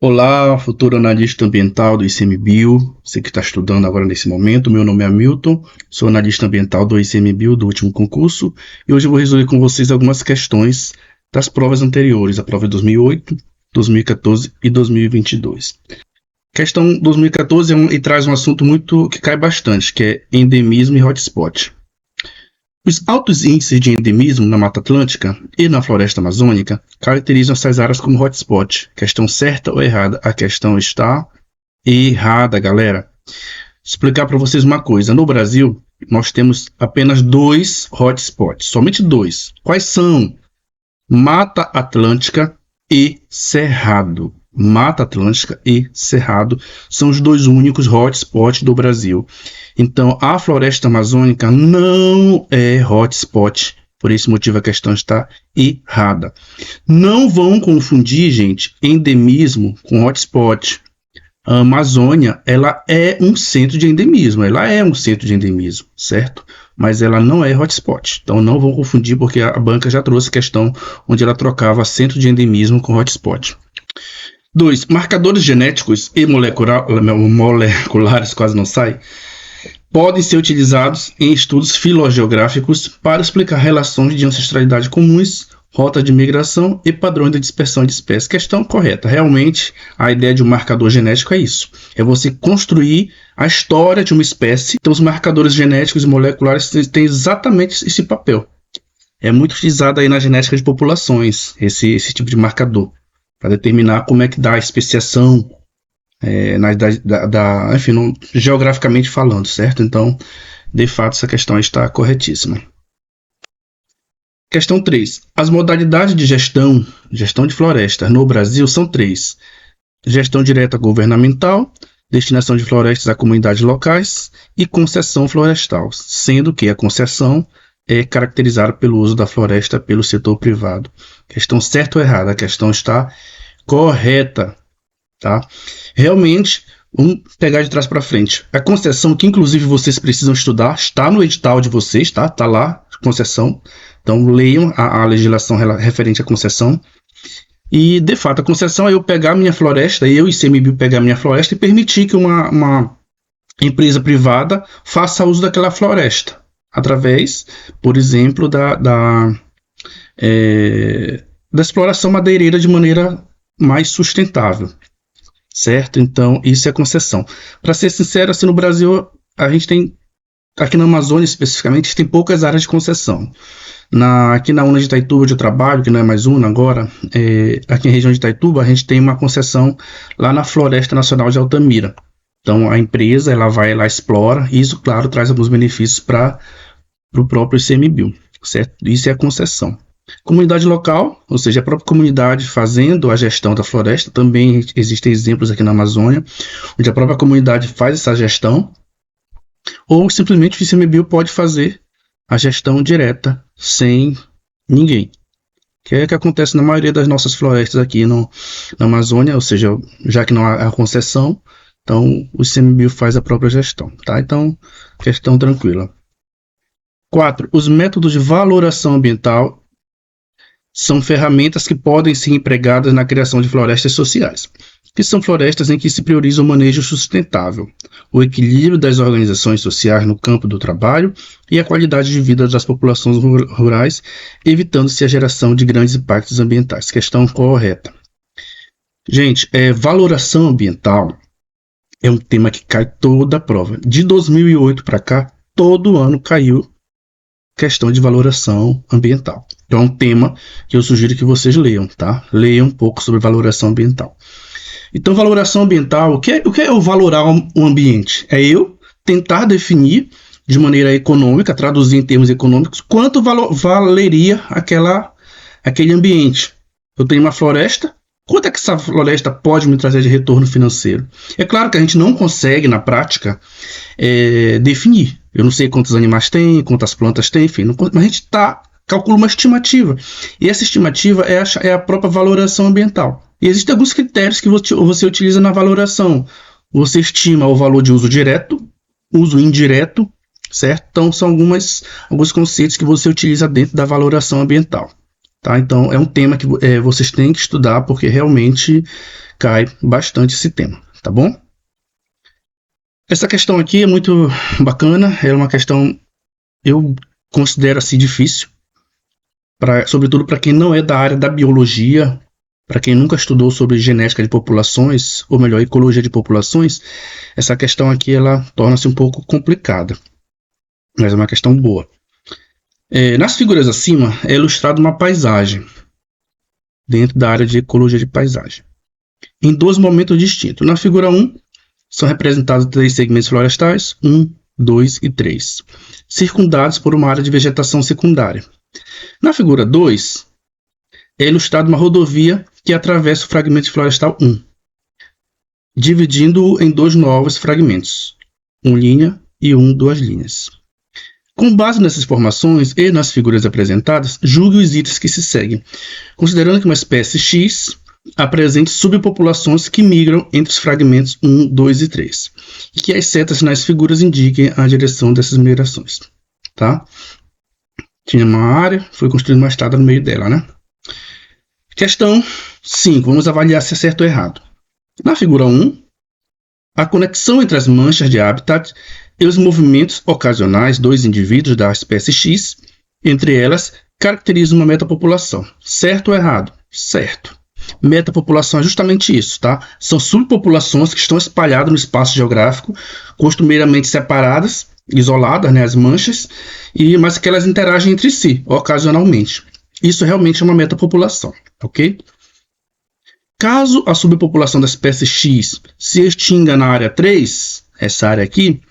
Olá, futuro analista ambiental do ICMBio, você que está estudando agora nesse momento. Meu nome é Hamilton, sou analista ambiental do ICMBio do último concurso e hoje eu vou resolver com vocês algumas questões das provas anteriores, a prova de 2008, 2014 e 2022. Questão 2014 e traz um assunto que cai bastante, que é endemismo e hotspot. Os altos índices de endemismo na Mata Atlântica e na Floresta Amazônica caracterizam essas áreas como hotspot. Questão certa ou errada? A questão está errada, galera. Vou explicar para vocês uma coisa. No Brasil, nós temos apenas 2 hotspots, somente 2. Quais são? Mata Atlântica e Cerrado. Mata Atlântica e Cerrado são os 2 únicos hotspots do Brasil. Então, a Floresta Amazônica não é hotspot. Por esse motivo, a questão está errada. Não vão confundir, gente, endemismo com hotspot. A Amazônia, ela é um centro de endemismo. Ela é um centro de endemismo, certo? Mas ela não é hotspot. Então, não vão confundir, porque a banca já trouxe questão onde ela trocava centro de endemismo com hotspot. 2. Marcadores genéticos e moleculares, quase não sai, podem ser utilizados em estudos filogeográficos para explicar relações de ancestralidade comuns, rotas de migração e padrões de dispersão de espécies. Questão correta. Realmente, a ideia de um marcador genético é isso. É você construir a história de uma espécie. Então, os marcadores genéticos e moleculares têm exatamente esse papel. É muito utilizado aí na genética de populações, esse tipo de marcador, para determinar como é que dá a especiação, enfim, geograficamente falando, certo? Então, de fato, essa questão está corretíssima. Questão 3. As modalidades de gestão de florestas no Brasil são 3. Gestão direta governamental, destinação de florestas a comunidades locais e concessão florestal, sendo que a concessão é caracterizada pelo uso da floresta pelo setor privado. Questão certa ou errada? A questão está correta, tá? Realmente, vamos pegar de trás para frente. A concessão, que inclusive vocês precisam estudar, está no edital de vocês, tá? Tá lá, concessão. Então, leiam a legislação referente à concessão. E, de fato, a concessão é eu pegar a minha floresta, eu e ICMBio pegar a minha floresta e permitir que uma empresa privada faça uso daquela floresta, através, por exemplo, da exploração madeireira de maneira mais sustentável, certo? Então, isso é concessão. Para ser sincero, assim, no Brasil, a gente tem, aqui na Amazônia especificamente, tem poucas áreas de concessão. Aqui na UNA de Itaituba, onde eu trabalho, que não é mais UNA agora, aqui em região de Itaituba, a gente tem uma concessão lá na Floresta Nacional de Altamira. Então, a empresa, ela vai lá, explora, e isso, claro, traz alguns benefícios para o próprio ICMBio, certo? Isso é a concessão. Comunidade local, ou seja, a própria comunidade fazendo a gestão da floresta. Também existem exemplos aqui na Amazônia, onde a própria comunidade faz essa gestão, ou simplesmente o ICMBio pode fazer a gestão direta, sem ninguém. Que é o que acontece na maioria das nossas florestas aqui na Amazônia, ou seja, já que não há a concessão, então o ICMBio faz a própria gestão, tá? Então, questão tranquila. 4. Os métodos de valoração ambiental são ferramentas que podem ser empregadas na criação de florestas sociais, que são florestas em que se prioriza o manejo sustentável, o equilíbrio das organizações sociais no campo do trabalho e a qualidade de vida das populações rurais, evitando-se a geração de grandes impactos ambientais. Questão correta. Gente, valoração ambiental é um tema que cai toda a prova. De 2008 para cá, todo ano caiu questão de valoração ambiental. Então é um tema que eu sugiro que vocês leiam, tá? Leiam um pouco sobre valoração ambiental. Então, valoração ambiental, o que é eu valorar o ambiente? É eu tentar definir de maneira econômica, traduzir em termos econômicos, quanto valeria aquele ambiente. Eu tenho uma floresta, quanto é que essa floresta pode me trazer de retorno financeiro? É claro que a gente não consegue, na prática, definir. Eu não sei quantos animais tem, quantas plantas tem, enfim, mas a gente calcula uma estimativa. E essa estimativa é a própria valoração ambiental. E existem alguns critérios que você utiliza na valoração. Você estima o valor de uso direto, uso indireto, certo? Então, são alguns conceitos que você utiliza dentro da valoração ambiental. Tá? Então, é um tema que vocês têm que estudar, porque realmente cai bastante esse tema, tá bom? Essa questão aqui é muito bacana, é uma questão, eu considero assim difícil, sobretudo para quem não é da área da biologia, para quem nunca estudou sobre genética de populações, ou melhor, ecologia de populações, essa questão aqui ela torna-se um pouco complicada, mas é uma questão boa. Nas figuras acima é ilustrada uma paisagem, dentro da área de ecologia de paisagem, em 2 momentos distintos. Na figura 1, são representados 3 segmentos florestais, 1, 2 e 3, circundados por uma área de vegetação secundária. Na figura 2, é ilustrada uma rodovia que atravessa o fragmento florestal 1, dividindo-o em 2 novos fragmentos, 1 linha e 2 linhas. Com base nessas informações e nas figuras apresentadas, julgue os itens que se seguem, considerando que uma espécie X apresente subpopulações que migram entre os fragmentos 1, 2 e 3, e que as setas nas figuras indiquem a direção dessas migrações. Tá? Tinha uma área, foi construída uma estrada no meio dela, né? Questão 5. Vamos avaliar se é certo ou errado. Na figura 1, a conexão entre as manchas de habitat e os movimentos ocasionais dos indivíduos da espécie X, entre elas, caracteriza uma metapopulação. Certo ou errado? Certo. Metapopulação é justamente isso, tá? São subpopulações que estão espalhadas no espaço geográfico, costumeiramente separadas, isoladas, né, as manchas, mas que elas interagem entre si, ocasionalmente. Isso realmente é uma metapopulação, ok? Caso a subpopulação da espécie X se extinga na área 3, essa área aqui,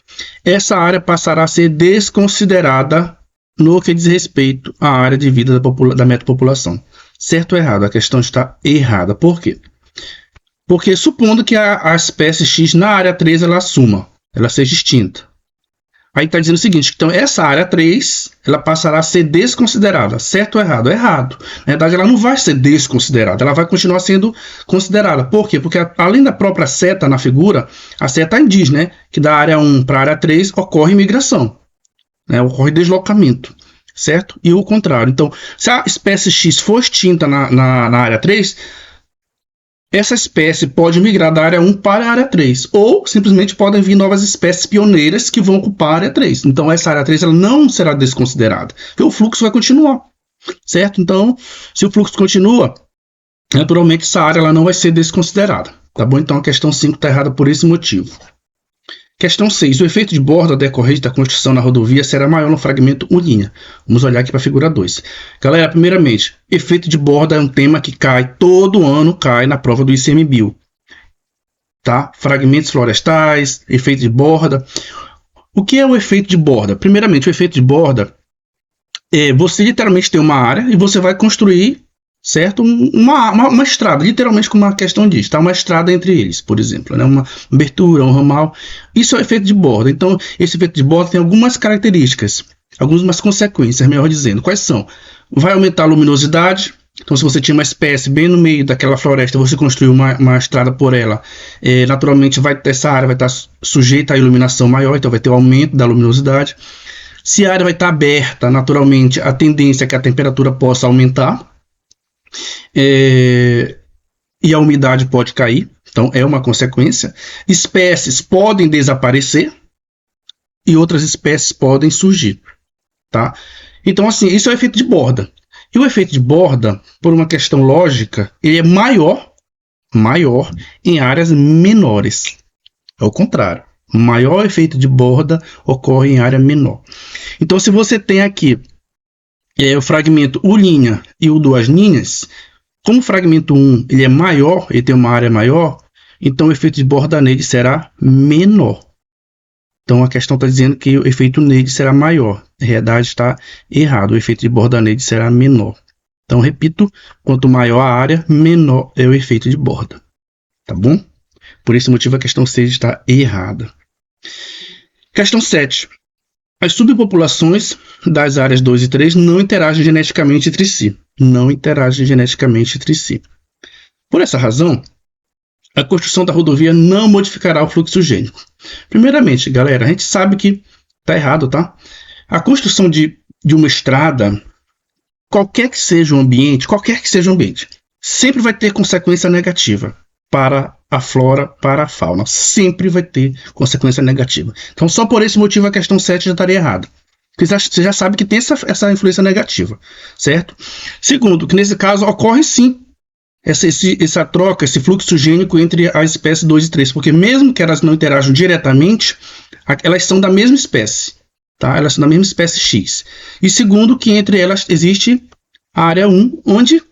essa área passará a ser desconsiderada no que diz respeito à área de vida da metapopulação. Certo ou errado? A questão está errada. Por quê? Porque supondo que a espécie X na área 3 ela seja extinta. Aí está dizendo o seguinte, então essa área 3, ela passará a ser desconsiderada. Certo ou errado? Errado. Na verdade, ela não vai ser desconsiderada, ela vai continuar sendo considerada. Por quê? Porque além da própria seta na figura, a seta diz, né, que da área 1 para a área 3 ocorre migração, né, ocorre deslocamento, certo? E o contrário. Então, se a espécie X for extinta na área 3, essa espécie pode migrar da área 1 para a área 3, ou simplesmente podem vir novas espécies pioneiras que vão ocupar a área 3. Então, essa área 3 ela não será desconsiderada, porque o fluxo vai continuar, certo? Então, se o fluxo continua, naturalmente essa área ela não vai ser desconsiderada, tá bom? Então, a questão 5 está errada por esse motivo. Questão 6. O efeito de borda decorrente da construção na rodovia será maior no fragmento 1'. Vamos olhar aqui para a figura 2. Galera, primeiramente, efeito de borda é um tema que todo ano cai na prova do ICMBio. Tá? Fragmentos florestais, efeito de borda. O que é o efeito de borda? Primeiramente, o efeito de borda é você literalmente tem uma área e você vai construir, certo? Uma estrada, literalmente como a questão diz, tá? Uma estrada entre eles, por exemplo, né? Uma abertura, um ramal. Isso é o efeito de borda. Então, esse efeito de borda tem algumas características, algumas consequências, melhor dizendo. Quais são? Vai aumentar a luminosidade. Então, se você tinha uma espécie bem no meio daquela floresta, você construiu uma estrada por ela, naturalmente essa área vai estar sujeita à iluminação maior, então vai ter o aumento da luminosidade. Se a área vai estar aberta, naturalmente, a tendência é que a temperatura possa aumentar. E a umidade pode cair, então é uma consequência. Espécies podem desaparecer e outras espécies podem surgir, tá? Então, assim, isso é o efeito de borda. E o efeito de borda, por uma questão lógica, ele é maior em áreas menores. É o contrário. Maior efeito de borda ocorre em área menor. Então, se você tem aqui o fragmento 1' e o 2 linhas, como o fragmento 1 ele é maior, ele tem uma área maior, então o efeito de borda nele será menor. Então a questão está dizendo que o efeito nele será maior. Na realidade está errado, o efeito de borda nele será menor. Então, repito, quanto maior a área, menor é o efeito de borda. Tá bom? Por esse motivo a questão 6 está errada. Questão 7. As subpopulações das áreas 2 e 3 não interagem geneticamente entre si. Por essa razão, a construção da rodovia não modificará o fluxo gênico. Primeiramente, galera, a gente sabe que está errado, tá? A construção de uma estrada, qualquer que seja o ambiente, sempre vai ter consequência negativa. para a flora, para a fauna. Sempre vai ter consequência negativa. Então, só por esse motivo a questão 7 já estaria errada. Porque você já sabe que tem essa influência negativa, certo? Segundo, que nesse caso ocorre sim essa troca, esse fluxo gênico entre as espécies 2 e 3, porque mesmo que elas não interajam diretamente, elas são da mesma espécie, tá? Elas são da mesma espécie X. E segundo, que entre elas existe a área 1, onde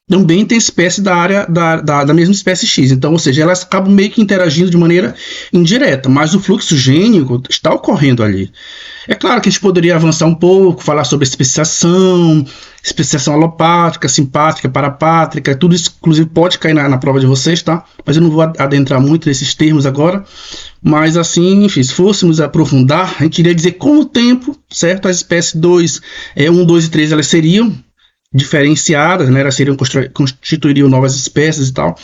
também tem espécie da área da mesma espécie X. Então, ou seja, elas acabam meio que interagindo de maneira indireta, mas o fluxo gênico está ocorrendo ali. É claro que a gente poderia avançar um pouco, falar sobre especiação alopátrica, simpátrica, parapátrica, tudo isso, inclusive, pode cair na prova de vocês, tá? Mas eu não vou adentrar muito nesses termos agora. Mas, assim, enfim, se fôssemos aprofundar, a gente iria dizer que com o tempo, certo? As espécies 2, 1, 2 e 3, elas seriam diferenciadas, né? Elas constituiriam novas espécies e tal.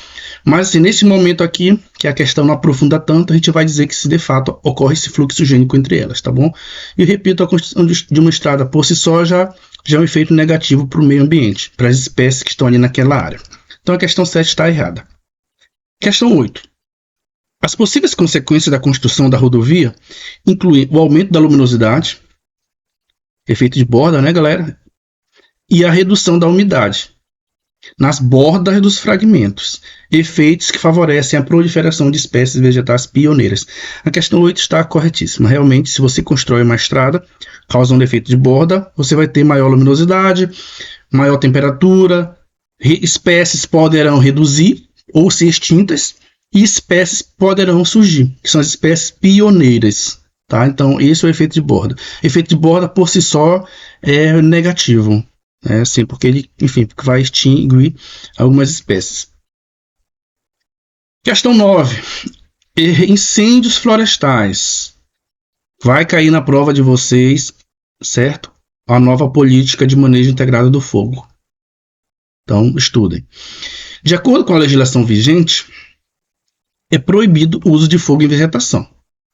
Mas assim, nesse momento aqui, que a questão não aprofunda tanto, a gente vai dizer que se de fato ocorre esse fluxo gênico entre elas, tá bom? E repito, a constituição de uma estrada por si só já é um efeito negativo para o meio ambiente, para as espécies que estão ali naquela área. Então a questão 7 está errada. Questão 8. As possíveis consequências da construção da rodovia incluem o aumento da luminosidade, efeito de borda, né, galera? E a redução da umidade nas bordas dos fragmentos, efeitos que favorecem a proliferação de espécies vegetais pioneiras. A questão 8 está corretíssima. Realmente, se você constrói uma estrada causando efeito de borda, você vai ter maior luminosidade, maior temperatura, espécies poderão reduzir ou ser extintas e espécies poderão surgir, que são as espécies pioneiras. Tá? Então, esse é o efeito de borda. Efeito de borda, por si só, é negativo. Sim, porque ele, enfim, vai extinguir algumas espécies. Questão 9. Incêndios florestais. Vai cair na prova de vocês, certo? A nova política de manejo integrado do fogo. Então, estudem. De acordo com a legislação vigente, é proibido o uso de fogo em vegetação.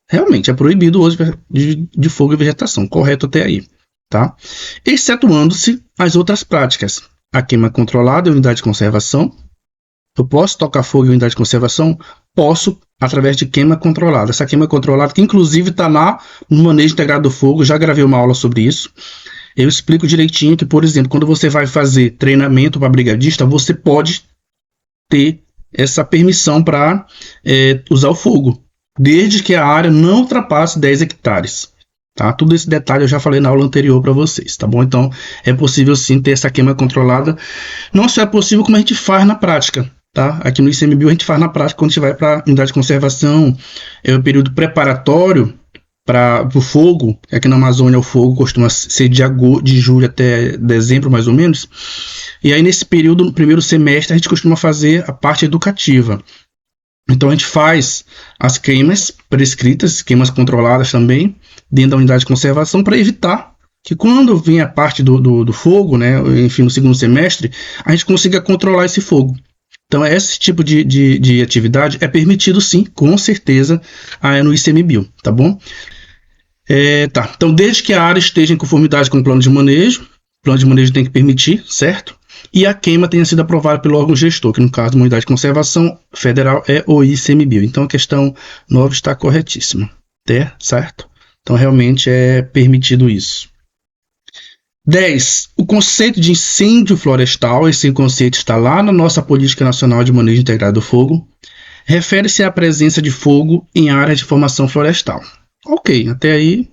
Realmente, é proibido o uso de fogo em vegetação. Correto até aí. Tá? Excetuando-se as outras práticas. A queima controlada e unidade de conservação. Eu posso tocar fogo em unidade de conservação? Posso, através de queima controlada. Essa queima controlada, que inclusive está lá no manejo integrado do fogo, já gravei uma aula sobre isso. Eu explico direitinho que, por exemplo, quando você vai fazer treinamento para brigadista, você pode ter essa permissão para usar o fogo, desde que a área não ultrapasse 10 hectares. Tá? Tudo esse detalhe eu já falei na aula anterior para vocês, tá bom? Então, é possível sim ter essa queima controlada. Não só é possível, como a gente faz na prática, tá? Aqui no ICMBio a gente faz na prática quando a gente vai para a unidade de conservação. É o período preparatório para o fogo. Aqui na Amazônia o fogo costuma ser de julho até dezembro, mais ou menos. E aí nesse período, no primeiro semestre, a gente costuma fazer a parte educativa. Então a gente faz as queimas prescritas, queimas controladas também, dentro da unidade de conservação, para evitar que quando vem a parte do fogo, né, enfim, no segundo semestre, a gente consiga controlar esse fogo. Então esse tipo de atividade é permitido sim, com certeza, no ICMBio, tá bom? Tá. Então desde que a área esteja em conformidade com o plano de manejo, o plano de manejo tem que permitir, certo? E a queima tenha sido aprovada pelo órgão gestor, que no caso da unidade de conservação federal é o ICMBio. Então a questão 9 está corretíssima, certo? Então realmente é permitido isso. 10. O conceito de incêndio florestal, esse conceito está lá na nossa Política Nacional de Manejo Integrado do Fogo, refere-se à presença de fogo em áreas de formação florestal. Ok, até aí.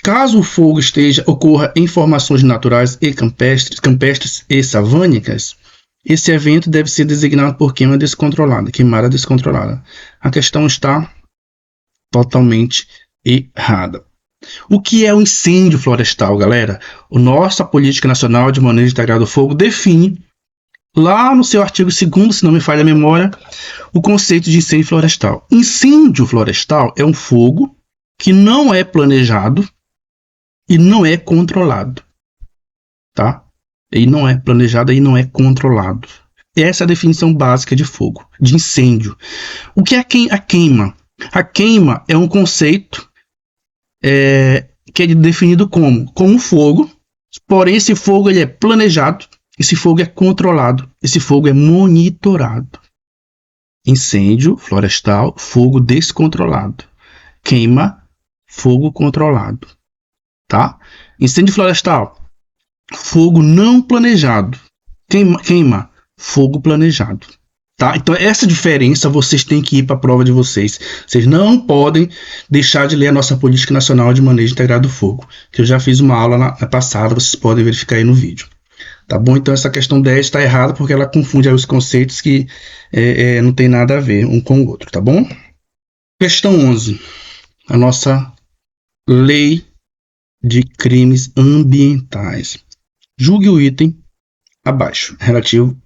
Caso o fogo ocorra em formações naturais e campestres e savânicas, esse evento deve ser designado por queimada descontrolada. A questão está totalmente errada. O que é o incêndio florestal, galera? A nossa Política Nacional de Manejo Integrado do Fogo define, lá no seu artigo 2º, se não me falha a memória, o conceito de incêndio florestal. Incêndio florestal é um fogo que não é planejado e não é controlado, tá? E não é planejado e não é controlado. Essa é a definição básica de fogo, de incêndio. O que é a queima? A queima é um conceito que é definido como fogo, porém esse fogo ele é planejado, esse fogo é controlado, esse fogo é monitorado. Incêndio florestal, fogo descontrolado. Queima, fogo controlado. Tá? Incêndio florestal, fogo não planejado. Queima, fogo planejado. Tá? Então, essa diferença vocês têm que ir para a prova de vocês. Vocês não podem deixar de ler a nossa Política Nacional de Manejo Integrado do Fogo, que eu já fiz uma aula na passada, vocês podem verificar aí no vídeo. Tá bom? Então, essa questão 10 está errada porque ela confunde aí os conceitos que não tem nada a ver um com o outro. Tá bom? Questão 11. A nossa Lei de Crimes Ambientais. Julgue o item abaixo, relativo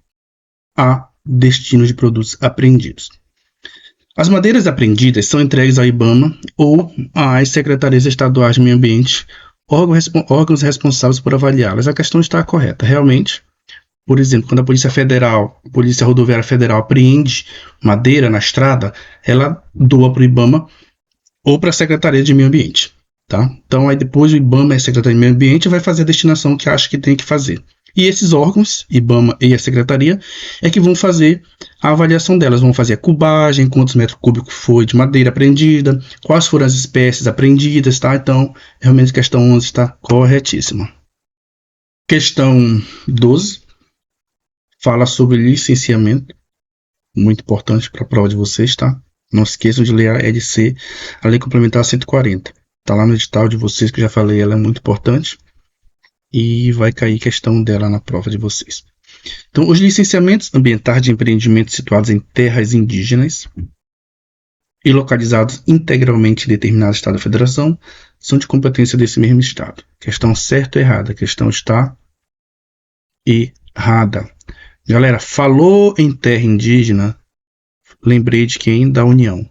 a destino de produtos apreendidos. As madeiras apreendidas são entregues ao IBAMA ou às secretarias estaduais de meio ambiente, órgãos responsáveis por avaliá-las. A questão está correta. Realmente, por exemplo, quando a Polícia Rodoviária Federal apreende madeira na estrada, ela doa para o IBAMA ou para a Secretaria de Meio Ambiente. Tá? Então, aí depois o IBAMA e a Secretaria de Meio Ambiente vai fazer a destinação que acha que tem que fazer. E esses órgãos, IBAMA e a Secretaria, é que vão fazer a avaliação delas. Vão fazer a cubagem, quantos metros cúbicos foi de madeira apreendida, quais foram as espécies apreendidas, tá? Então, realmente a questão 11 está corretíssima. Questão 12 fala sobre licenciamento, muito importante para a prova de vocês, tá? Não esqueçam de ler a LC, a Lei Complementar 140. Está lá no edital de vocês, que eu já falei, ela é muito importante. E vai cair questão dela na prova de vocês. Então, os licenciamentos ambientais de empreendimentos situados em terras indígenas e localizados integralmente em determinado estado da federação são de competência desse mesmo estado. Questão certa ou errada? A questão está errada. Galera, falou em terra indígena, lembrei de quem? Da União.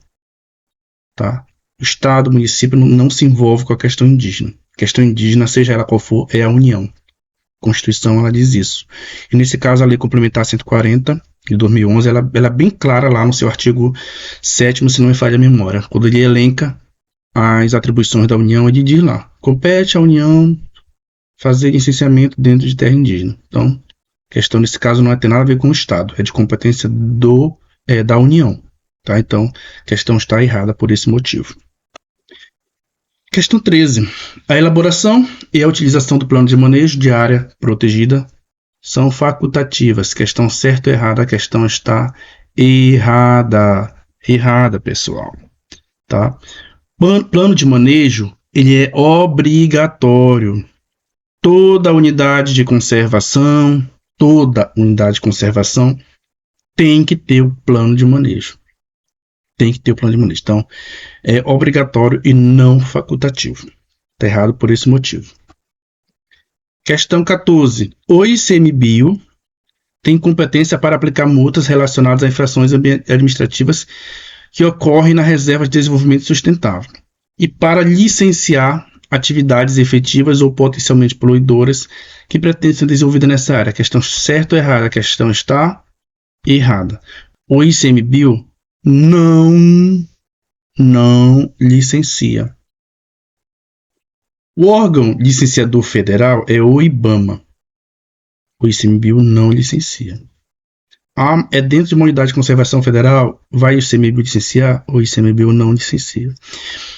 Tá? O estado, o município não se envolve com a questão indígena. Questão indígena, seja ela qual for, é a União. A Constituição, ela diz isso. E nesse caso, a Lei Complementar 140, de 2011, ela é bem clara lá no seu artigo 7º, se não me falha a memória. Quando ele elenca as atribuições da União, ele diz lá, compete à União fazer licenciamento dentro de terra indígena. Então, a questão nesse caso não tem nada a ver com o Estado, é de competência da União. Tá? Então, a questão está errada por esse motivo. Questão 13. A elaboração e a utilização do plano de manejo de área protegida são facultativas. Questão certa ou errada? A questão está errada. Errada, pessoal. Tá? Plano de manejo, ele é obrigatório. Toda unidade de conservação tem que ter o plano de manejo. Tem que ter o plano de manejo. Então, é obrigatório e não facultativo. Está errado por esse motivo. Questão 14. O ICMBio tem competência para aplicar multas relacionadas a infrações administrativas que ocorrem na Reserva de Desenvolvimento Sustentável e para licenciar atividades efetivas ou potencialmente poluidoras que pretendem ser desenvolvidas nessa área. A questão certa ou errada? A questão está errada. O ICMBio não licencia. O órgão licenciador federal é o IBAMA. O ICMBio não licencia. É dentro de uma unidade de conservação federal, vai o ICMBio licenciar? O ICMBio não licencia.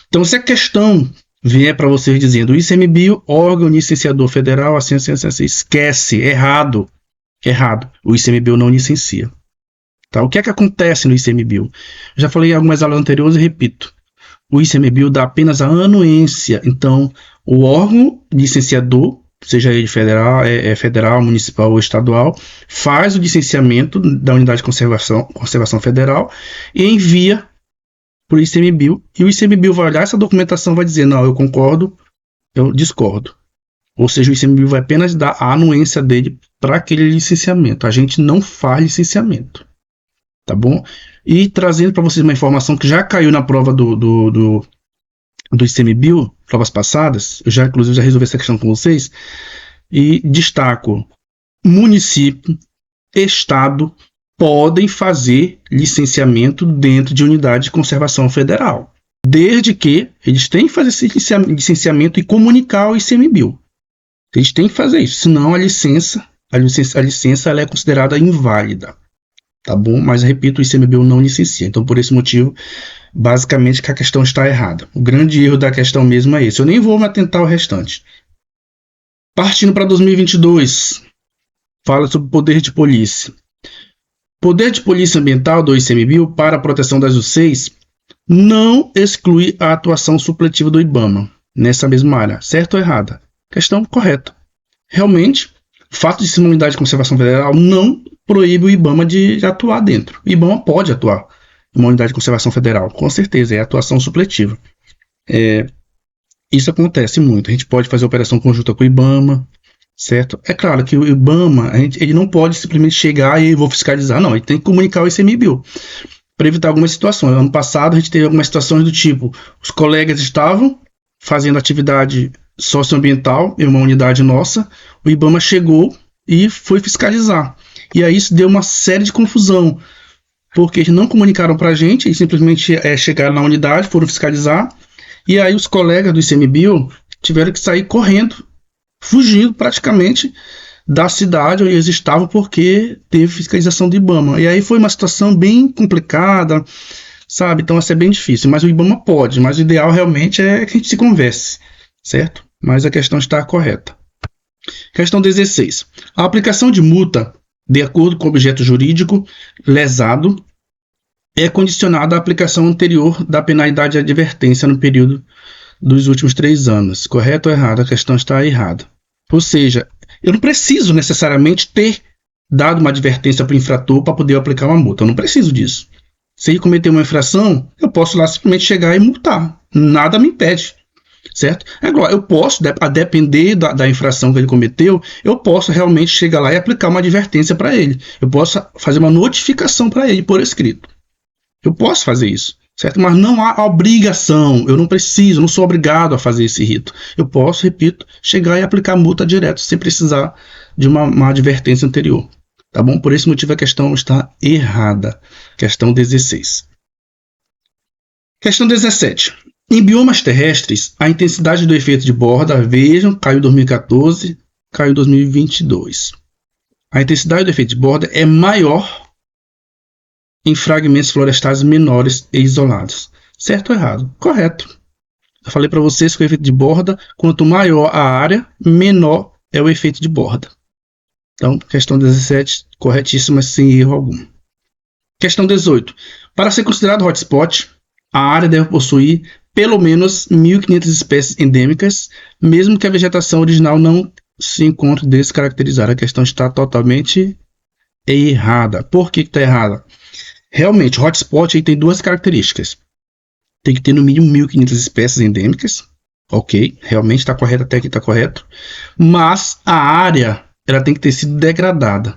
Então, se a questão vier para vocês dizendo o ICMBio, órgão licenciador federal, assim, esquece, errado. O ICMBio não licencia. Tá? O que é que acontece no ICMBio? Já falei em algumas aulas anteriores e repito. O ICMBio dá apenas a anuência. Então, o órgão licenciador, seja ele federal, municipal ou estadual, faz o licenciamento da unidade de conservação federal e envia para o ICMBio. E o ICMBio vai olhar essa documentação e vai dizer, não, eu concordo, eu discordo. Ou seja, o ICMBio vai apenas dar a anuência dele para aquele licenciamento. A gente não faz licenciamento. Tá bom? E trazendo para vocês uma informação que já caiu na prova do ICMBio, provas passadas, eu inclusive já resolvi essa questão com vocês, e destaco, município, estado, podem fazer licenciamento dentro de unidade de conservação federal, desde que eles têm que fazer esse licenciamento e comunicar ao ICMBio. Eles têm que fazer isso, senão a licença ela é considerada inválida. tá bom? Mas, repito, o ICMBio não licencia. Então, por esse motivo, basicamente, que a questão está errada. O grande erro da questão mesmo é esse. Eu nem vou me atentar ao restante. Partindo para 2022, fala sobre poder de polícia. Poder de polícia ambiental do ICMBio para a proteção das UCs não exclui a atuação supletiva do IBAMA nessa mesma área. Certo ou errada? Questão correta. Realmente, o fato de ser uma unidade de conservação federal não proíbe o IBAMA de atuar dentro. O IBAMA pode atuar em uma unidade de conservação federal, com certeza, é atuação supletiva. Isso acontece muito. A gente pode fazer operação conjunta com o IBAMA, certo? É claro que o IBAMA, ele não pode simplesmente chegar e vou fiscalizar, não, ele tem que comunicar o ICMBio para evitar algumas situações. Ano passado a gente teve algumas situações do tipo, os colegas estavam fazendo atividade socioambiental em uma unidade nossa, o IBAMA chegou e foi fiscalizar. E aí isso deu uma série de confusão, porque eles não comunicaram para a gente, eles simplesmente chegaram na unidade, foram fiscalizar, e aí os colegas do ICMBio tiveram que sair correndo, fugindo praticamente da cidade onde eles estavam, porque teve fiscalização do IBAMA. E aí foi uma situação bem complicada, sabe? Então isso é bem difícil, mas o IBAMA pode, mas o ideal realmente é que a gente se converse, certo? Mas a questão está correta. Questão 16. A aplicação de multa de acordo com o objeto jurídico lesado é condicionada à aplicação anterior da penalidade de advertência no período dos últimos 3 anos. Correto ou errado? A questão está errada. Ou seja, eu não preciso necessariamente ter dado uma advertência para o infrator para poder aplicar uma multa. Eu não preciso disso. Se ele cometer uma infração, eu posso lá simplesmente chegar e multar. Nada me impede. Certo? Agora, eu posso, a depender da infração que ele cometeu, eu posso realmente chegar lá e aplicar uma advertência para ele. Eu posso fazer uma notificação para ele por escrito. Eu posso fazer isso, certo? Mas não há obrigação, eu não preciso, não sou obrigado a fazer esse rito. Eu posso, repito, chegar e aplicar multa direto, sem precisar de uma advertência anterior. Tá bom? Por esse motivo a questão está errada. Questão 16. Questão 17. Em biomas terrestres, a intensidade do efeito de borda, vejam, caiu em 2014, caiu em 2022. A intensidade do efeito de borda é maior em fragmentos florestais menores e isolados. Certo ou errado? Correto. Eu falei para vocês que o efeito de borda, quanto maior a área, menor é o efeito de borda. Então, questão 17, corretíssima, sem erro algum. Questão 18. Para ser considerado hotspot, a área deve possuir pelo menos 1.500 espécies endêmicas, mesmo que a vegetação original não se encontre descaracterizada. A questão está totalmente errada. Por que está errada? Realmente, o hotspot aí tem 2 características. Tem que ter no mínimo 1.500 espécies endêmicas. Ok, realmente está correto, até aqui está correto. Mas a área ela tem que ter sido degradada.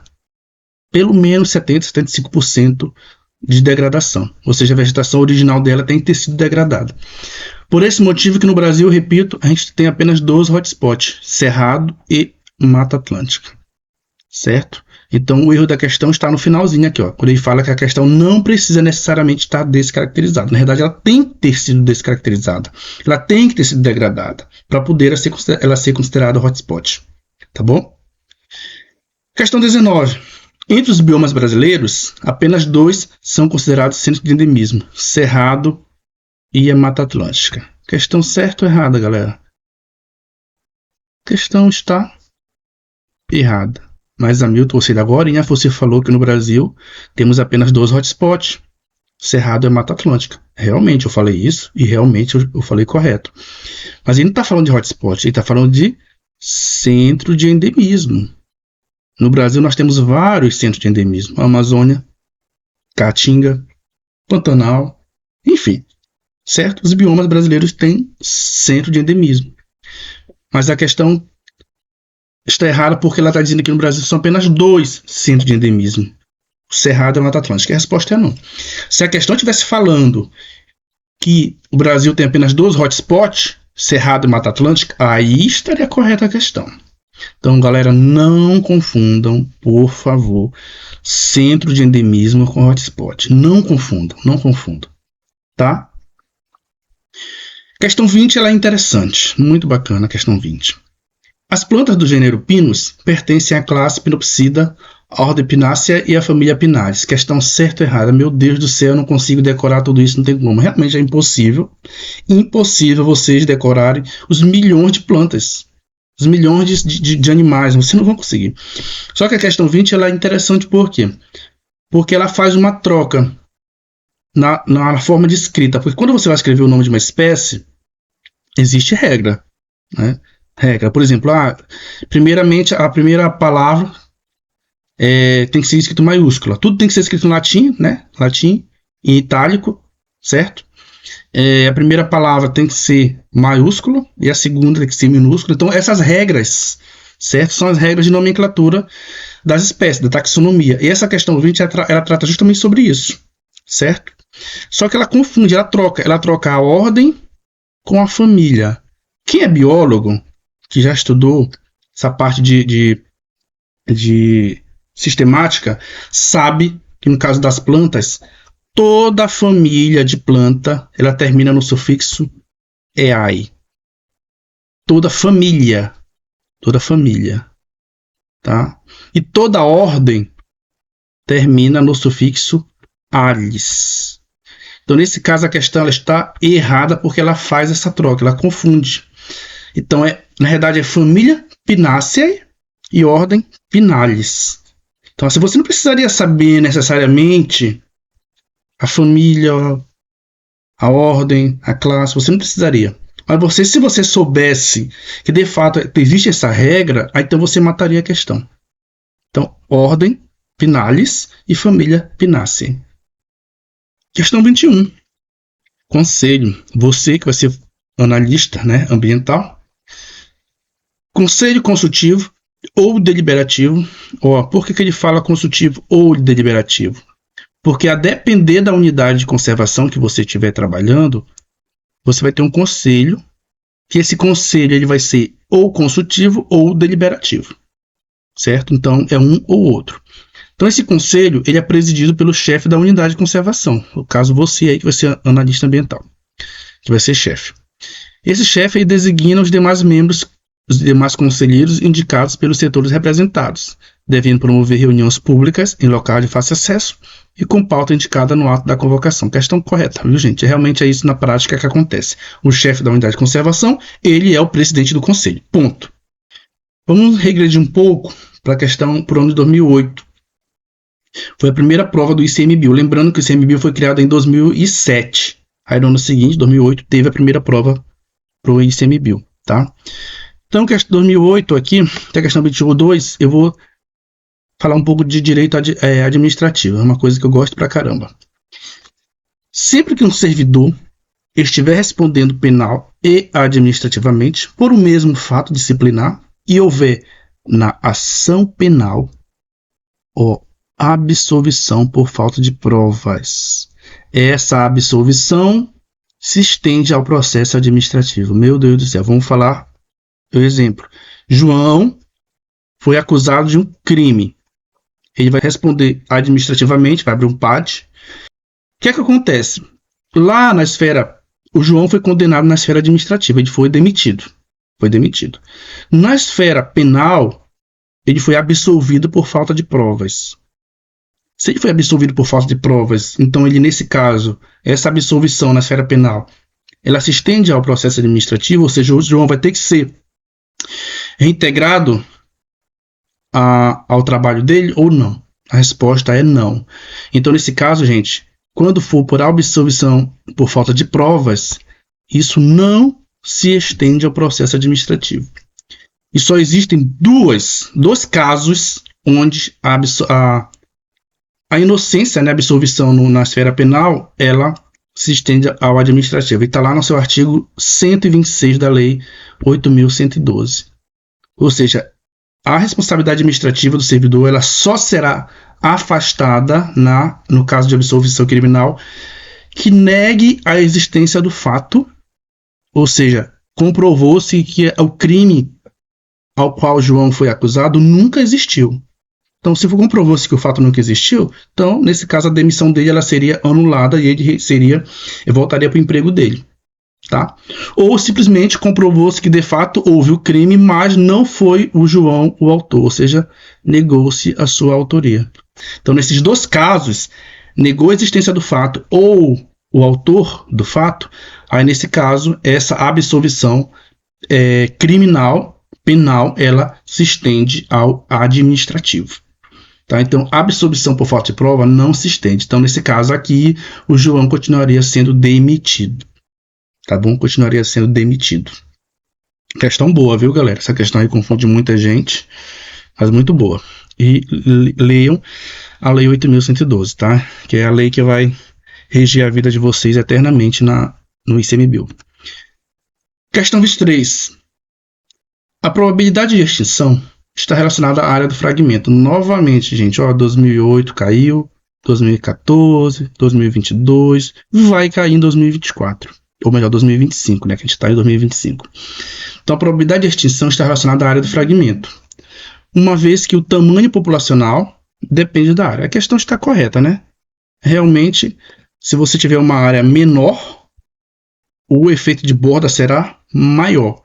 Pelo menos 70-75% de degradação. Ou seja, a vegetação original dela tem que ter sido degradada. Por esse motivo que no Brasil, repito, a gente tem apenas 2 hotspots, Cerrado e Mata Atlântica. Certo? Então o erro da questão está no finalzinho aqui, ó, quando ele fala que a questão não precisa necessariamente estar descaracterizada. Na verdade, ela tem que ter sido descaracterizada. Ela tem que ter sido degradada para poder ela ser considerada hotspot. Tá bom? Questão 19. Entre os biomas brasileiros, apenas 2 são considerados centros de endemismo, Cerrado e a Mata Atlântica. Questão certa ou errada, galera? A questão está errada. Mas, Hamilton, você falou que no Brasil temos apenas 2 hotspots, Cerrado e a Mata Atlântica. Realmente eu falei isso e realmente eu falei correto. Mas ele não está falando de hotspot, ele está falando de centro de endemismo. No Brasil nós temos vários centros de endemismo. Amazônia, Caatinga, Pantanal, enfim. Certo? Os biomas brasileiros têm centro de endemismo. Mas a questão está errada porque ela está dizendo que no Brasil são apenas 2 centros de endemismo. O Cerrado e a Mata Atlântica. A resposta é não. Se a questão estivesse falando que o Brasil tem apenas 2 hotspots, Cerrado e Mata Atlântica, aí estaria correta a questão. Então, galera, não confundam, por favor, centro de endemismo com hotspot. Não confundam, não confundam. Tá? Questão 20 ela é interessante, muito bacana a questão 20. As plantas do gênero Pinus pertencem à classe Pinopsida a ordem Pinácia e a família Pinares. Questão certa ou errada? Meu Deus do céu, eu não consigo decorar tudo isso, não tem como. Realmente é impossível. Impossível vocês decorarem os milhões de plantas, os milhões de animais. Vocês não vão conseguir. Só que a questão 20 ela é interessante por quê? Porque ela faz uma troca na forma de escrita. Porque quando você vai escrever o nome de uma espécie, existe regra, né? Regra, por exemplo, primeiramente a primeira palavra tem que ser escrito em maiúscula. Tudo tem que ser escrito em latim, né? Latim, em itálico, certo? A primeira palavra tem que ser maiúsculo e a segunda tem que ser minúsculo. Então, essas regras, certo? São as regras de nomenclatura das espécies, da taxonomia. E essa questão 20, ela trata justamente sobre isso, certo? Só que ela confunde, ela troca a ordem com a família. Quem é biólogo, que já estudou essa parte de sistemática, sabe que no caso das plantas, toda família de planta, ela termina no sufixo -ai. Toda família, tá? E toda ordem termina no sufixo -alis. Então, nesse caso, a questão ela está errada porque ela faz essa troca, ela confunde. Então, na verdade, é família Pinaceae e ordem Pinalis. Então, se você não precisaria saber necessariamente a família, a ordem, a classe, você não precisaria. Mas se você soubesse que de fato existe essa regra, aí então você mataria a questão. Então, ordem Pinalis e família Pinaceae. Questão 21. Conselho. Você que vai ser analista, né, ambiental. Conselho consultivo ou deliberativo. Por que ele fala consultivo ou deliberativo? Porque a depender da unidade de conservação que você estiver trabalhando, você vai ter um conselho, que esse conselho ele vai ser ou consultivo ou deliberativo. Certo? Então, é um ou outro. Então, esse conselho ele é presidido pelo chefe da unidade de conservação. No caso, você aí que vai ser analista ambiental, que vai ser chefe. Esse chefe aí designa os demais membros, os demais conselheiros indicados pelos setores representados, devendo promover reuniões públicas em local de fácil acesso e com pauta indicada no ato da convocação. Questão correta, viu, gente? Realmente é isso na prática que acontece. O chefe da unidade de conservação, ele é o presidente do conselho. Ponto. Vamos regredir um pouco para a questão por ano de 2008. Foi a primeira prova do ICMBio. Lembrando que o ICMBio foi criado em 2007. Aí no ano seguinte, 2008, teve a primeira prova para o ICMBio, tá? Então, questão 2008 aqui, até a questão 22, eu vou falar um pouco de direito administrativo. É uma coisa que eu gosto pra caramba. Sempre que um servidor estiver respondendo penal e administrativamente por o mesmo fato disciplinar e houver na ação penal absolvição por falta de provas, essa absolvição se estende ao processo administrativo. Meu Deus do céu, vamos falar o exemplo. João foi acusado de um crime. Ele vai responder administrativamente, vai abrir um PAD. O que é que acontece? Lá na esfera, o João foi condenado na esfera administrativa, ele foi demitido. Na esfera penal, ele foi absolvido por falta de provas. Se ele foi absolvido por falta de provas, então ele, nesse caso, essa absolvição na esfera penal, ela se estende ao processo administrativo, ou seja, o João vai ter que ser reintegrado ao trabalho dele ou não? A resposta é não. Então, nesse caso, gente, quando for por absolvição por falta de provas, isso não se estende ao processo administrativo. E só existem dois casos onde a inocência, né, a absolvição na esfera penal, ela se estende ao administrativo. E está lá no seu artigo 126 da Lei 8.112. Ou seja, a responsabilidade administrativa do servidor ela só será afastada no caso de absolvição criminal que negue a existência do fato, ou seja, comprovou-se que o crime ao qual João foi acusado nunca existiu. Então, se comprovou-se que o fato nunca existiu, então, nesse caso, a demissão dele ela seria anulada e ele voltaria para o emprego dele. tá? Ou simplesmente comprovou-se que de fato houve o crime, mas não foi o João o autor, ou seja, negou-se a sua autoria. Então, nesses dois casos, negou a existência do fato ou o autor do fato, aí nesse caso, essa absolvição criminal, penal, ela se estende ao administrativo. Tá? Então, a absolvição por falta de prova não se estende. Então, nesse caso aqui, o João continuaria sendo demitido. Tá bom? Continuaria sendo demitido. Questão boa, viu, galera? Essa questão aí confunde muita gente, mas muito boa. E leiam a Lei 8.112, tá? Que é a lei que vai reger a vida de vocês eternamente no ICMBio. Questão 23. A probabilidade de extinção está relacionada à área do fragmento. Novamente, gente, ó, 2008 caiu, 2014, 2022, vai cair em 2024. Ou melhor, 2025, né? Que a gente está em 2025. Então, a probabilidade de extinção está relacionada à área do fragmento, uma vez que o tamanho populacional depende da área. A questão está correta, né? Realmente, se você tiver uma área menor, o efeito de borda será maior.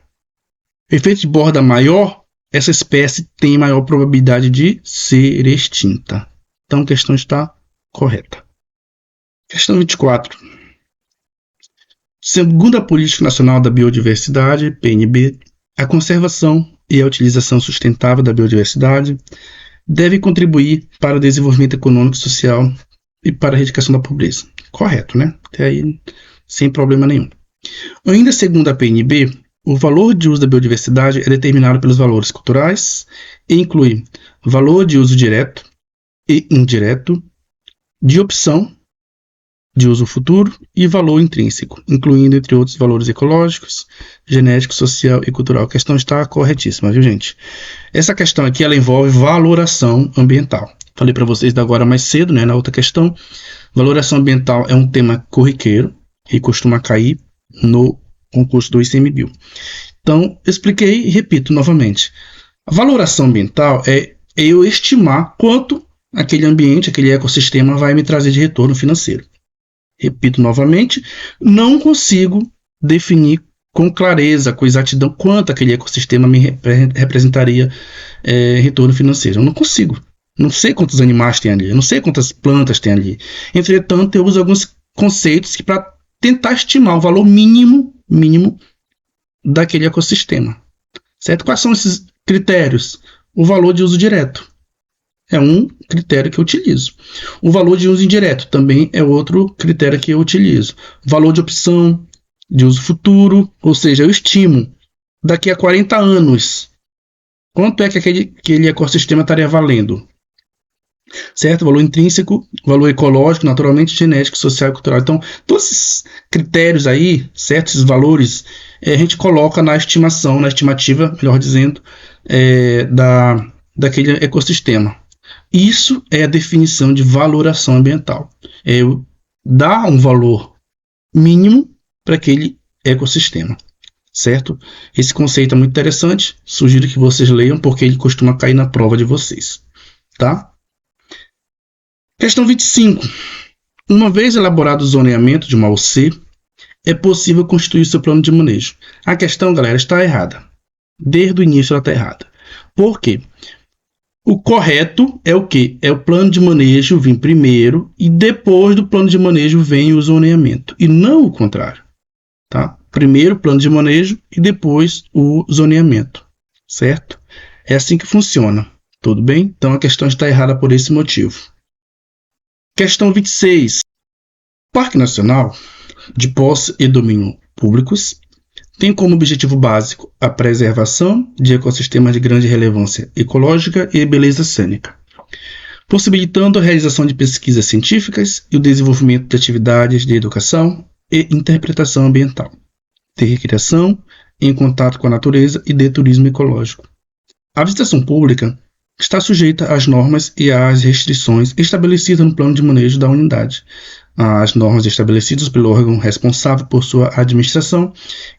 Efeito de borda maior, essa espécie tem maior probabilidade de ser extinta. Então, a questão está correta. Questão 24. Segundo a Política Nacional da Biodiversidade, PNB, a conservação e a utilização sustentável da biodiversidade deve contribuir para o desenvolvimento econômico e social e para a erradicação da pobreza. Correto, né? Até aí, sem problema nenhum. Ainda segundo a PNB, o valor de uso da biodiversidade é determinado pelos valores culturais e inclui valor de uso direto e indireto, de opção, de uso futuro e valor intrínseco, incluindo, entre outros, valores ecológicos, genético, social e cultural. A questão está corretíssima, viu, gente? Essa questão aqui, ela envolve valoração ambiental. Falei para vocês da agora mais cedo, né, na outra questão. Valoração ambiental é um tema corriqueiro e costuma cair no concurso do ICMBio. Então, expliquei e repito novamente. A valoração ambiental é eu estimar quanto aquele ambiente, aquele ecossistema vai me trazer de retorno financeiro. Repito novamente, não consigo definir com clareza, com exatidão, quanto aquele ecossistema me representaria retorno financeiro. Eu não consigo. Não sei quantos animais tem ali, eu não sei quantas plantas tem ali. Entretanto, eu uso alguns conceitos para tentar estimar o valor mínimo daquele ecossistema. Certo? Quais são esses critérios? O valor de uso direto é um critério que eu utilizo. O valor de uso indireto também é outro critério que eu utilizo. Valor de opção, de uso futuro, ou seja, eu estimo daqui a 40 anos quanto é que aquele ecossistema estaria valendo. Certo? Valor intrínseco, valor ecológico, naturalmente, genético, social e cultural. Então, todos esses critérios aí, certo? Esses valores, a gente coloca na estimação, na estimativa, melhor dizendo, daquele ecossistema. Isso é a definição de valoração ambiental. É eu dar um valor mínimo para aquele ecossistema. Certo? Esse conceito é muito interessante. Sugiro que vocês leiam, porque ele costuma cair na prova de vocês. Tá? Questão 25. Uma vez elaborado o zoneamento de uma OC, é possível constituir seu plano de manejo. A questão, galera, está errada. Desde o início ela está errada. Por quê? O correto é o quê? É o plano de manejo vir primeiro e depois do plano de manejo vem o zoneamento. E não o contrário. Tá? Primeiro o plano de manejo e depois o zoneamento. Certo? É assim que funciona. Tudo bem? Então a questão está errada por esse motivo. Questão 26. Parque Nacional de posse e domínio públicos tem como objetivo básico a preservação de ecossistemas de grande relevância ecológica e beleza cênica, possibilitando a realização de pesquisas científicas e o desenvolvimento de atividades de educação e interpretação ambiental, de recreação, em contato com a natureza e de turismo ecológico. A visitação pública está sujeita às normas e às restrições estabelecidas no plano de manejo da unidade, as normas estabelecidas pelo órgão responsável por sua administração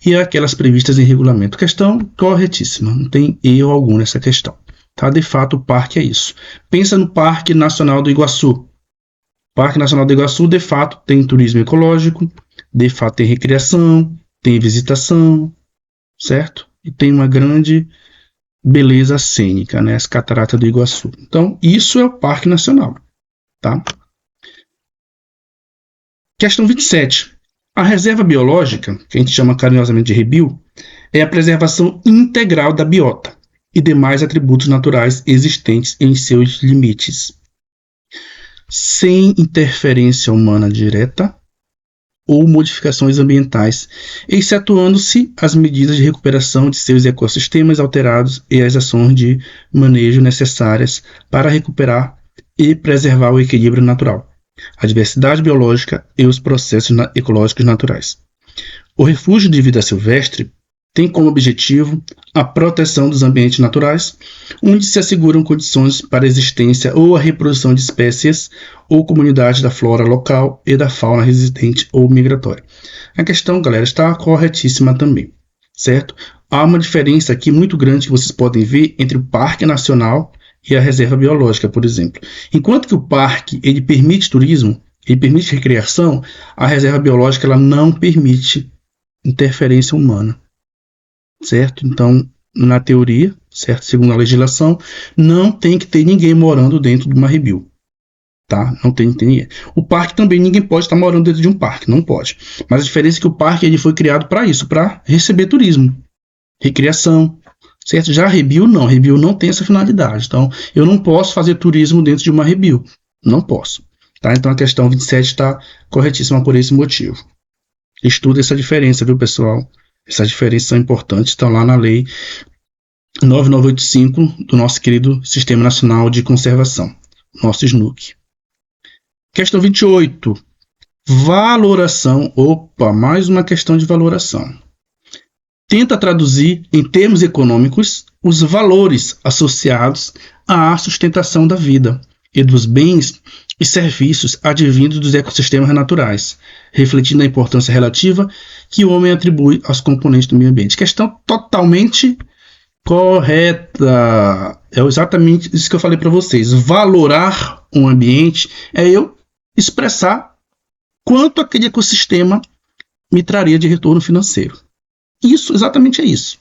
e aquelas previstas em regulamento. Questão corretíssima, não tem erro algum nessa questão. Tá? De fato, o parque é isso. Pensa no Parque Nacional do Iguaçu. O Parque Nacional do Iguaçu, de fato, tem turismo ecológico, de fato tem recreação, tem visitação, certo? E tem uma grande beleza cênica, né? As Cataratas do Iguaçu. Então, isso é o Parque Nacional, tá? Questão 27. A reserva biológica, que a gente chama carinhosamente de REBIO, é a preservação integral da biota e demais atributos naturais existentes em seus limites, sem interferência humana direta ou modificações ambientais, excetuando-se as medidas de recuperação de seus ecossistemas alterados e as ações de manejo necessárias para recuperar e preservar o equilíbrio natural, a diversidade biológica e os processos ecológicos naturais. O refúgio de vida silvestre tem como objetivo a proteção dos ambientes naturais, onde se asseguram condições para a existência ou a reprodução de espécies ou comunidades da flora local e da fauna residente ou migratória. A questão, galera, está corretíssima também, certo? Há uma diferença aqui muito grande que vocês podem ver entre o Parque Nacional e a Reserva Biológica, por exemplo. Enquanto que o parque ele permite turismo, ele permite recreação, a Reserva Biológica ela não permite interferência humana. Certo? Então, na teoria, certo? Segundo a legislação, não tem que ter ninguém morando dentro de uma REBIO, tá? Não tem que ter ninguém. O parque também, ninguém pode estar morando dentro de um parque, não pode. Mas a diferença é que o parque ele foi criado para isso, para receber turismo, recreação, certo? Já a REBIO não tem essa finalidade. Então, eu não posso fazer turismo dentro de uma REBIO, não posso, tá? Então, a questão 27 está corretíssima por esse motivo. Estuda essa diferença, viu, pessoal? Essas diferenças são importantes, estão lá na Lei 9985 do nosso querido Sistema Nacional de Conservação, nosso SNUC. Questão 28. Valoração. Opa, mais uma questão de valoração. Tenta traduzir em termos econômicos os valores associados à sustentação da vida e dos bens e serviços advindos dos ecossistemas naturais, refletindo a importância relativa que o homem atribui aos componentes do meio ambiente. Questão totalmente correta. É exatamente isso que eu falei para vocês. Valorar um ambiente é eu expressar quanto aquele ecossistema me traria de retorno financeiro. Isso, exatamente é isso.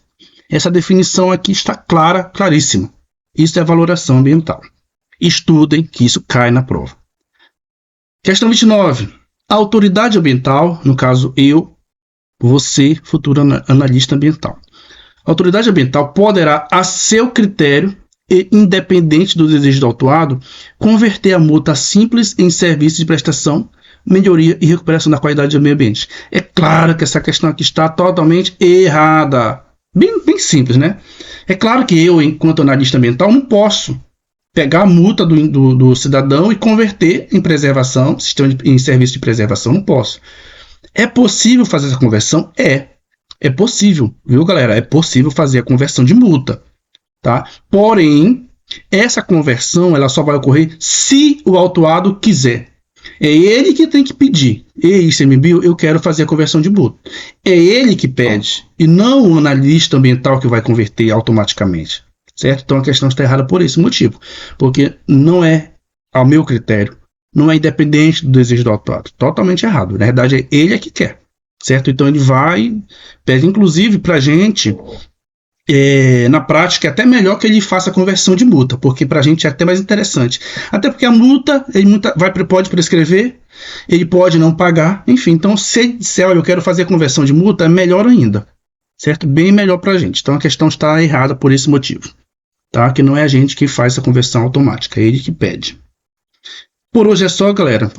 Essa definição aqui está clara, claríssima. Isso é valoração ambiental. Estudem, que isso cai na prova. Questão 29. A autoridade ambiental, no caso eu, você, futuro analista ambiental. A autoridade ambiental poderá, a seu critério e independente do desejo do autuado, converter a multa simples em serviço de prestação, melhoria e recuperação da qualidade do meio ambiente. É claro que essa questão aqui está totalmente errada. Bem simples, né? É claro que eu, enquanto analista ambiental, não posso pegar a multa do cidadão e converter em preservação, sistema em serviço de preservação, não posso. É possível fazer essa conversão? É possível, viu, galera? É possível fazer a conversão de multa, tá? Porém, essa conversão ela só vai ocorrer se o autuado quiser. É ele que tem que pedir. Ei, ICMBio, eu quero fazer a conversão de multa. É ele que pede, e não o analista ambiental que vai converter automaticamente. Certo? Então a questão está errada por esse motivo. Porque não é, ao meu critério, não é independente do desejo do autuado. Totalmente errado. Na verdade, é ele que quer. Certo? Então ele vai, pede inclusive para a gente, na prática, é até melhor que ele faça a conversão de multa, porque para a gente é até mais interessante. Até porque a multa, pode prescrever, ele pode não pagar, enfim. Então, se ele disser, olha, eu quero fazer a conversão de multa, é melhor ainda. Certo? Bem melhor para a gente. Então a questão está errada por esse motivo. Tá? Que não é a gente que faz essa conversão automática, é ele que pede. Por hoje é só, galera.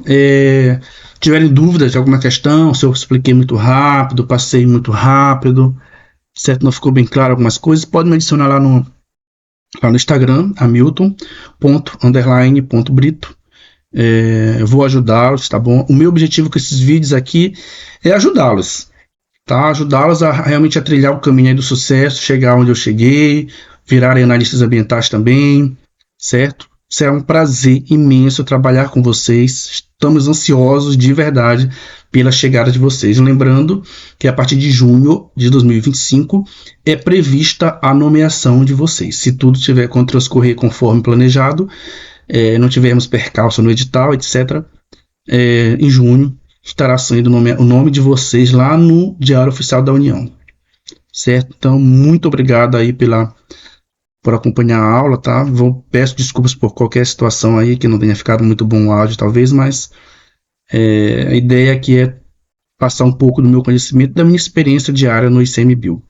Tiverem dúvidas de alguma questão, se eu expliquei muito rápido, passei muito rápido, certo? Não ficou bem claro algumas coisas, pode me adicionar lá no Instagram, hamilton._.brito. Eu vou ajudá-los, tá bom? O meu objetivo com esses vídeos aqui é ajudá-los, tá? Ajudá-los a realmente a trilhar o caminho aí do sucesso, chegar onde eu cheguei, virarem analistas ambientais também, certo? Será um prazer imenso trabalhar com vocês. Estamos ansiosos de verdade pela chegada de vocês. Lembrando que a partir de junho de 2025 é prevista a nomeação de vocês. Se tudo tiver transcorrer conforme planejado, não tivermos percalço no edital, etc., em junho estará saindo o nome de vocês lá no Diário Oficial da União, certo? Então, muito obrigado aí por acompanhar a aula, tá? Peço desculpas por qualquer situação aí que não tenha ficado muito bom o áudio, talvez, mas a ideia aqui é passar um pouco do meu conhecimento, da minha experiência diária no ICMBio.